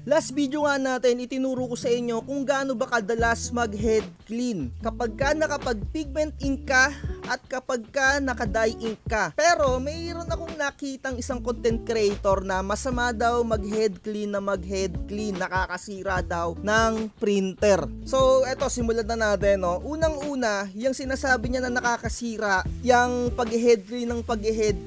Last video nga natin, itinuro ko sa inyo kung gaano ba kadalas mag-head clean kapag ka nakapag-pigment ink ka at kapag ka naka-dye ink ka. Pero mayroon akong nakitang isang content creator na masama daw mag-head clean nakakasira daw ng printer. So eto, simulan na natin, no. Unang-una, yung sinasabi niya na nakakasira yung pag-head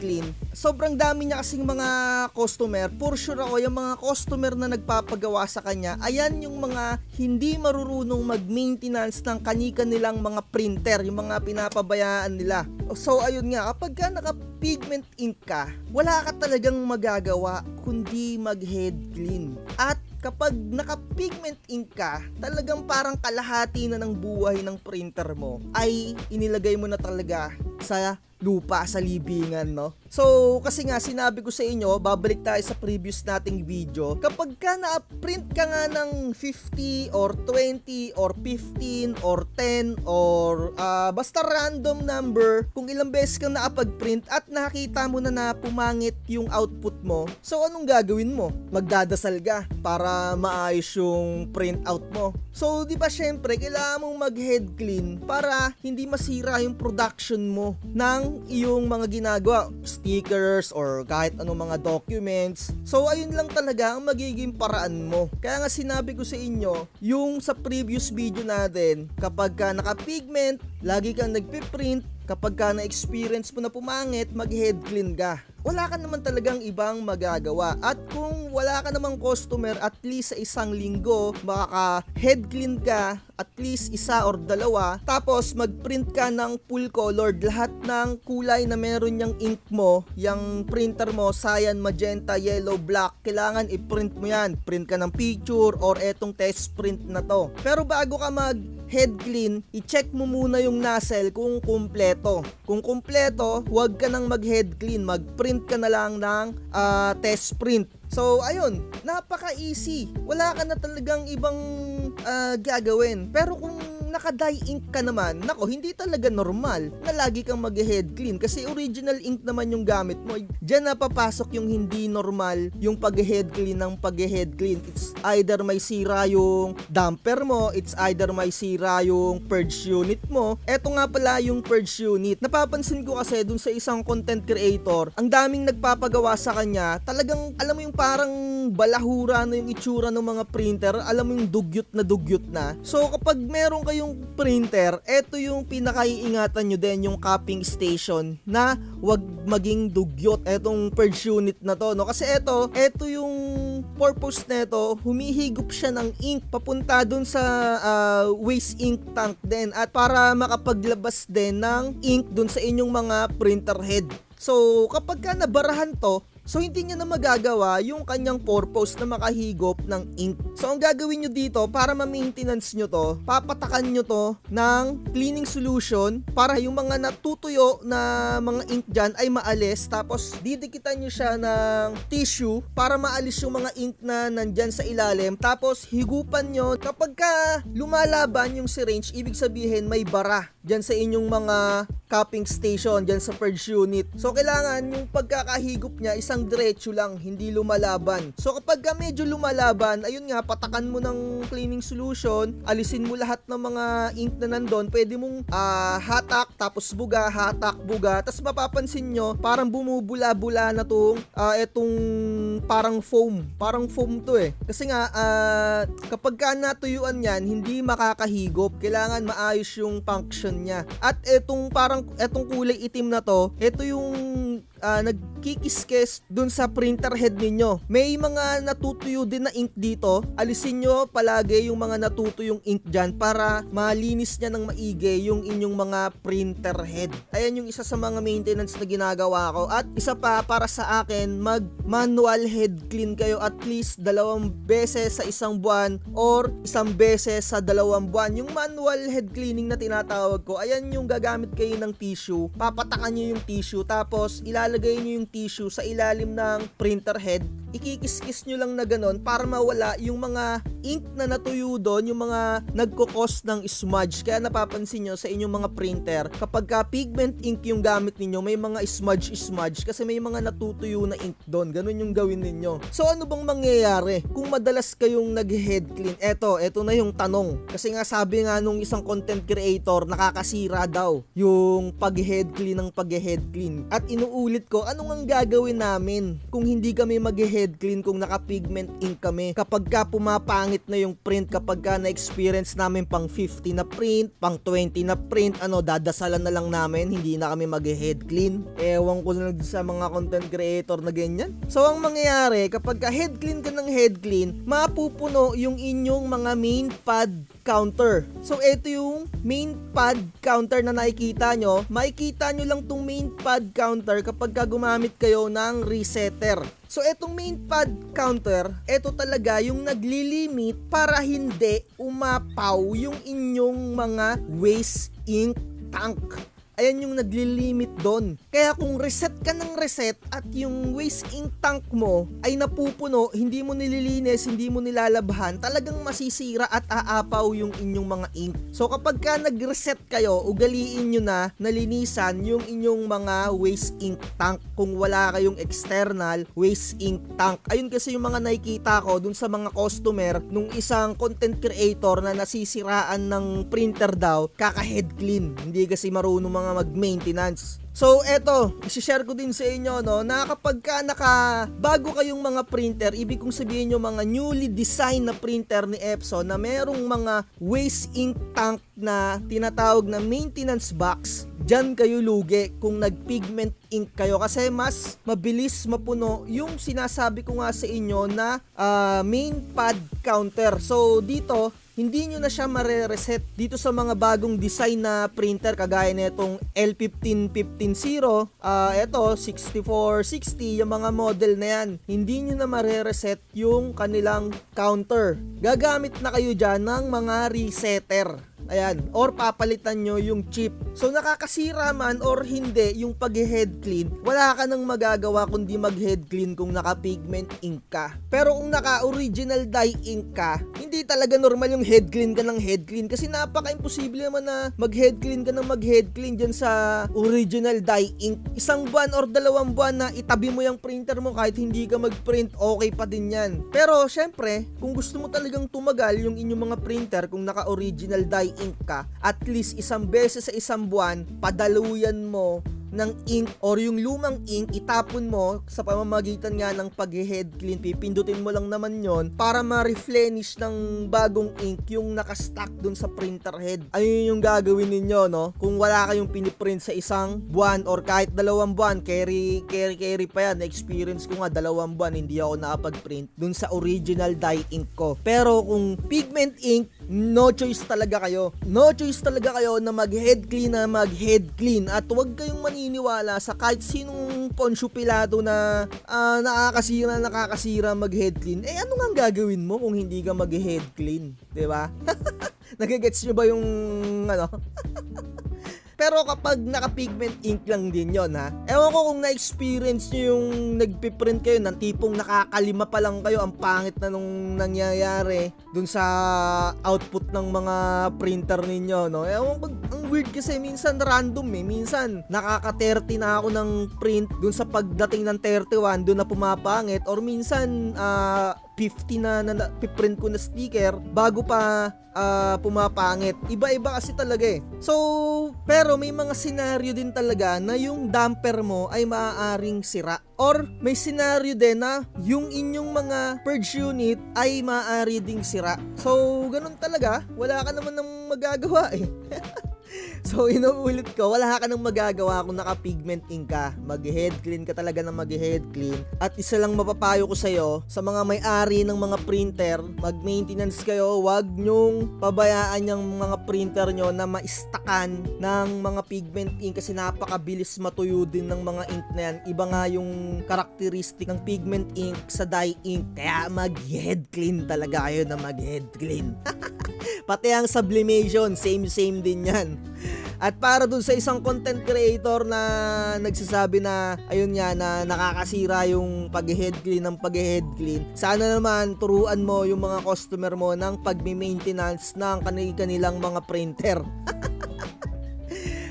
clean, sobrang dami niya kasing mga customer. For sure ako, yung mga customer na nagpapagawa sa kanya, ayan yung mga hindi marurunong mag-maintenance ng kani-kanilang mga printer, yung mga pinapabayaan nila. So ayun nga, kapag ka naka-pigment ink ka, wala ka talagang magagawa kundi mag-head clean. At kapag naka-pigment ink ka, talagang parang kalahati na ng buhay ng printer mo ay inilagay mo na talaga sa lupa, sa libingan, no? So, kasi nga sinabi ko sa inyo, babalik tayo sa previous nating video, kapag ka na-print ka nga ng 50 or 20 or 15 or 10 or basta random number, kung ilang beses kang nakapag-print at nakita mo na pumangit yung output mo, so anong gagawin mo? Magdadasal ka para maayos yung print out mo. So, di ba syempre, kailangan mong mag-head clean para hindi masira yung production mo ng iyong mga ginagawa, stickers or kahit anong mga documents. So ayun lang talaga ang magiging paraan mo. Kaya nga sinabi ko sa inyo, yung sa previous video natin, kapag ka naka-pigment, lagi kang nagpiprint, kapag ka na-experience mo na pumangit, mag-head clean ka. Wala ka naman talagang ibang magagawa. At kung wala ka namang customer, at least sa isang linggo, makaka-head clean ka, at least isa or dalawa, tapos mag-print ka ng full colored, lahat ng kulay na meron yung ink mo, yung printer mo, cyan, magenta, yellow, black, kailangan i-print mo yan. Print ka ng picture or etong test print na to. Pero bago ka mag-head clean, i-check mo muna yung nozzle kung kumpleto. Kung kumpleto, huwag ka nang mag-head clean, mag-print ka na lang ng test print. So ayun, napaka-easy. Wala ka na talagang ibang gagawin. Pero kung naka-dye ink ka naman, nako, hindi talaga normal na lagi kang mag-head clean kasi original ink naman yung gamit mo. Diyan na papasok yung hindi normal yung pag-head clean ng pag-head clean. It's either may sira yung damper mo, it's either may sira yung purge unit mo. Eto nga pala yung purge unit. Napapansin ko kasi dun sa isang content creator, ang daming nagpapagawa sa kanya, talagang alam mo yung parang balahura na yung itsura ng mga printer, alam mo yung dugyot na. So kapag meron kayo yung printer, eto yung pinakaiingatan nyo din, yung cupping station na wag maging dugyot. Etong purge unit na to, no? Kasi eto yung purpose nito, humihigop siya ng ink papunta dun sa waste ink tank din at para makapaglabas din ng ink dun sa inyong mga printer head. So kapag ka nabarahan to, so hindi niya na magagawa yung kanyang purpose na makahigop ng ink. So ang gagawin nyo dito, para ma-maintenance nyo to, papatakan nyo to ng cleaning solution para yung mga natutuyo na mga ink dyan ay maalis. Tapos didikitan nyo siya ng tissue para maalis yung mga ink na nandyan sa ilalim. Tapos higupan nyo. Kapag ka lumalaban yung syringe, ibig sabihin may bara dyan sa inyong mga cupping station, dyan sa purge unit. So kailangan yung pagkakahigop niya isang diretso lang, hindi lumalaban. So kapag medyo lumalaban, ayun nga, patakan mo ng cleaning solution, alisin mo lahat ng mga ink na nandun, pwede mong hatak, tapos buga, hatak, buga, tapos mapapansin nyo, parang bumubula-bula na etong parang foam to eh. Kasi nga, kapag ka natuyuan yan, hindi makakahigop, kailangan maayos yung function niya. At etong kulay itim na to, ito yung nagkikiskes dun sa printer head ninyo. May mga natutuyo din na ink dito. Alisin nyo palagi yung mga natutuyong ink dyan para malinis niya ng maigi yung inyong mga printer head. Ayan yung isa sa mga maintenance na ginagawa ko. At isa pa, para sa akin, mag manual head clean kayo at least 2 beses sa isang buwan or 1 beses sa 2 buwan. Yung manual head cleaning na tinatawag ko, ayan yung gagamit kayo ng tissue, papatakan nyo yung tissue, tapos ilalagay nyo yung tissue sa ilalim ng printer head ikikis-kis nyo lang na ganon para mawala yung mga ink na natuyo doon, yung mga nagkukos ng smudge. Kaya napapansin nyo sa inyong mga printer, kapag ka pigment ink yung gamit ninyo, may mga smudge kasi may mga natutuyo na ink doon. Ganun yung gawin ninyo. So ano bang mangyayari kung madalas kayong nag-head clean? Eto na yung tanong. Kasi nga sabi nga nung isang content creator, nakakasira daw yung pag-head clean ng pag-head clean. At inuulit ko, ano ang gagawin namin kung hindi kami mag-head clean kung naka-pigment ink kami? Kapag ka pumapangit na yung print, kapag ka na-experience namin pang 50 na print, pang 20 na print, dadasalan na lang namin, hindi na kami mag-head clean. Ewan ko na sa mga content creator na ganyan. So ang mangyayari, kapag ka head clean ka ng head clean, mapupuno yung inyong mga main pad counter. So ito yung main pad counter na nakikita nyo. Makikita nyo lang tong main pad counter kapag ka gumamit kayo ng resetter. So etong main pad counter, ito talaga yung naglilimit para hindi umapaw yung inyong mga waste ink tank. Ayan yung naglilimit doon. Kaya kung reset ka ng reset at yung waste ink tank mo ay napupuno, hindi mo nililinis, hindi mo nilalabhan, talagang masisira at aapaw yung inyong mga ink. So kapag ka nag-reset kayo, ugaliin nyo na nalinisan yung inyong mga waste ink tank kung wala kayong external waste ink tank. Ayun kasi yung mga nakikita ko dun sa mga customer nung isang content creator na nasisiraan ng printer daw, kaka-head clean. Hindi kasi marunong mga mag-maintenance. So eto, i-share ko din sa inyo na kapag ka bago kayong mga printer, ibig kong sabihin yung mga newly designed na printer ni Epson na merong mga waste ink tank na tinatawag na maintenance box, dyan kayo lugi kung nag-pigment ink kayo kasi mas mabilis mapuno yung sinasabi ko nga sa inyo na main pad counter. So dito, hindi nyo na siya mare-reset dito sa mga bagong design na printer kagaya nitong L15150, ito 6460, yung mga model na yan, hindi nyo na mare-reset yung kanilang counter. Gagamit na kayo dyan ng mga resetter. Ayan, or papalitan nyo yung chip. So nakakasira man or hindi yung pag-head clean, wala ka nang magagawa kundi mag-head clean kung naka-pigment ink ka. Pero kung naka-original dye ink ka, hindi talaga normal yung head clean ka ng head clean kasi napaka-imposible naman na mag-head clean ka ng mag-head clean dyan sa original dye ink. Isang buwan or 2 buwan na itabi mo yung printer mo kahit hindi ka mag-print, okay pa din yan. Pero syempre, kung gusto mo talagang tumagal yung inyong mga printer kung naka-original dye ink ka, at least isang beses sa isang buwan, padaluyan mo ng ink or yung lumang ink, itapon mo sa pamamagitan nga ng pag-head clean. Pipindutin mo lang naman yon para ma-replenish ng bagong ink yung nakastack dun sa printer head. Ayun yung gagawin ninyo, kung wala kayong piniprint sa isang buwan or kahit 2 buwan, carry pa yan. Na-experience ko nga 2 buwan hindi ako nakapag-print dun sa original dye ink ko. Pero kung pigment ink, no choice talaga kayo. No choice talaga kayo na mag-head clean at huwag kayong maniniwala sa kahit sinong Poncio Pilato na nakakasira mag-head clean. Ano nga gagawin mo kung hindi ka mag-head clean? Diba? Nagigets nyo ba yung Pero kapag naka-pigment ink lang din yon ewan ko kung na-experience nyo yung nagpiprint kayo ng tipong nakakalima pa lang kayo, ang pangit na nung nangyayari dun sa output ng mga printer ninyo, Ewan ko, ang weird kasi minsan random minsan nakaka-30 na ako ng print dun sa pagdating ng 31 dun na pumapangit, or minsan 50 na piprint ko na sticker bago pa pumapangit. Iba-iba kasi talaga So, pero may mga senaryo din talaga na yung damper mo ay maaaring sira. Or may senaryo din na yung inyong mga purge unit ay maaari ding sira. So, ganun talaga. Wala ka naman ng magagawa So, inuulit ko, wala ka nang magagawa kung naka-pigment ink ka. Mag-head clean ka talaga ng mag-head clean. At isa lang mapapayo ko sa'yo, sa mga may-ari ng mga printer, mag-maintenance kayo, wag nyong pabayaan yung mga printer nyo na ma-stackan ng mga pigment ink kasi napakabilis matuyo din ng mga ink na yan. Iba nga yung karakteristik ng pigment ink sa dye ink. Kaya mag-head clean talaga kayo na mag-head clean. Pati ang sublimation, same din yan. At para dun sa isang content creator na nagsasabi na ayun nga na nakakasira yung pag-head clean ng pag-head clean, sana naman turuan mo yung mga customer mo ng pagme-maintenance ng kanilang mga printer.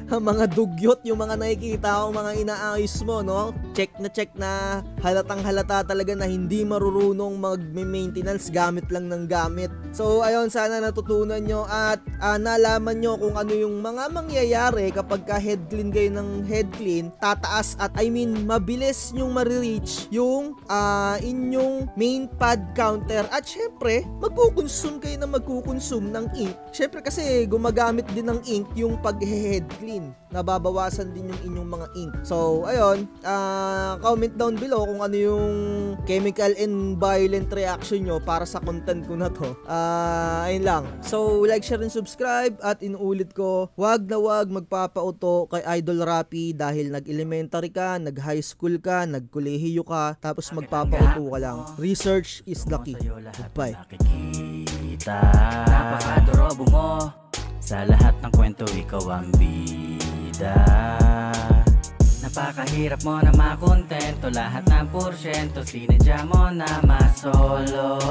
Ang mga dugyot, yung mga nakikita ko, mga inaayos mo, no? Check na halatang halata talaga na hindi marurunong mag-maintenance, gamit lang ng gamit. So ayun, sana natutunan nyo at nalaman nyo kung ano yung mga mangyayari kapag ka head clean kayo ng head clean, tataas at mabilis nyong marireach yung inyong main pad counter at syempre magkukonsume kayo ng ink. Syempre kasi gumagamit din ng ink yung pag-head clean, nababawasan din yung inyong mga ink. So ayun, comment down below kung ano yung chemical and violent reaction nyo para sa content ko na to. Ayun lang. So like, share, and subscribe. At inuulit ko, wag na wag magpapauto kay Idol Rapi dahil nag-elementary ka, nag-high school ka, nag-kolehiyo ka, tapos magpapauto ka lang. Research is the key. Goodbye. Napakadorobo mo. Sa lahat ng kwento, ikaw ang bida. Napakahirap mo na makontento. Lahat ng porsyento sinadya mo na masolo.